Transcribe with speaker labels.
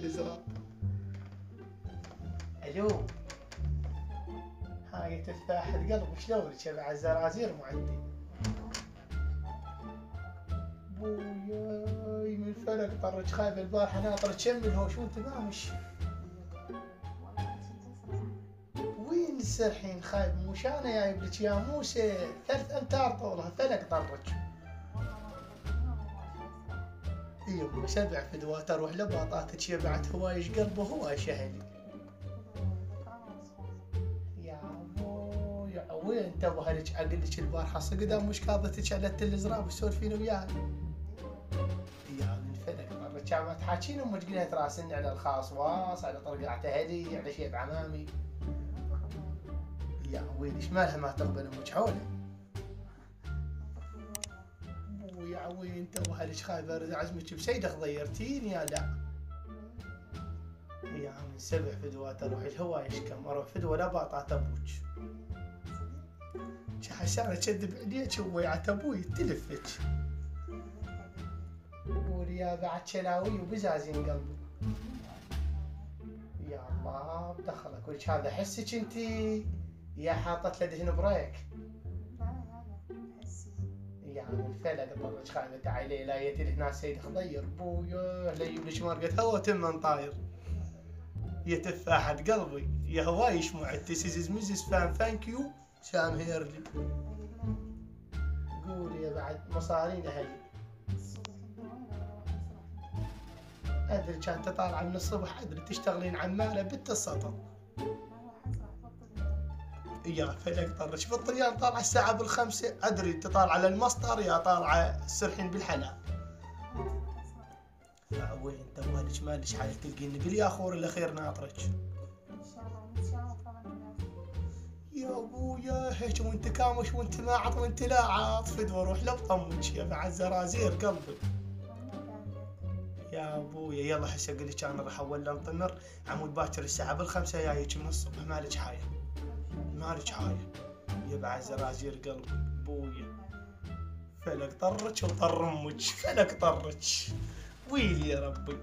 Speaker 1: التلزراب. الو، هاي تفاحة قلب شلونك يا بعد الزرازير مو عندي. بوياي من فلك طرج خايف البارحة ناطر تشمل هو شو انت مامش. وين السرحين خايف مش انا جايب لك يا موسى 3 امتار طولها فلك طرج. يما 7 فدوات اروح لباطاتك يا بعد هوايش قلبه هوايش اهلي. يا ابوي وين تبغى لك اقلك البارحة قدام مش قاضتك على التلزراب وتسولفين وياي. يا من فلك طرج كان ما تحاكين امك قلت راسني على الخاص واص على طرقعة اهلي على شيء بعمامي. يا ويلي ايش مالها ما تقبل امك حوله. يا عوي انت وهلش خايف ارد عزمك بسيدخ ضيرتيني يا لا. يا من 7 فدوات اروح الهوايش كم اروح فدوه لا باطات ابوك. حسانة تشذب عليك ويعت ابوي تلفك. قولي يا بعد شلاوي وبزازين قلبي. يا الله بدخلك وش هذا حسك انتي يا حاطت له دهن بريك. يا من فلك طرج خايفة تعالي لا يتي هنا سيد خضير بويا لا يجيب لك مرقة هوا تمن طاير. يا تفاحة قلبي يا هوايش معد تسيز مزز فان ثانك يو سام هيرلي. قولي يا بعد مصارين اهلي. ادري كانت طالعة من الصبح ادري تشتغلين عمالة بنت السطر. يا فلك طرش بالطريان طالعة الساعة بال5 ادري انت طالعة للمسطر يا طالعة السرحين بالحلال. يا وين انت مالك مالك حاجة تلقيني بالياخور الاخير ناطرك. يا ابويا هيك وانت كامش وانت ماعط وانت لا عاطفد واروح لبطمك يا بعد زرازير قلبي. يا ابويا يلا هسه اقول لك انا راح ولا مطمر عمود باكر الساعة بال5 جايك من الصبح مالك حاجة مالك حاجة يا بعد زرازير قلبي بويا. فلك طرج وطر امك فلك طرج ويلي يا ربي.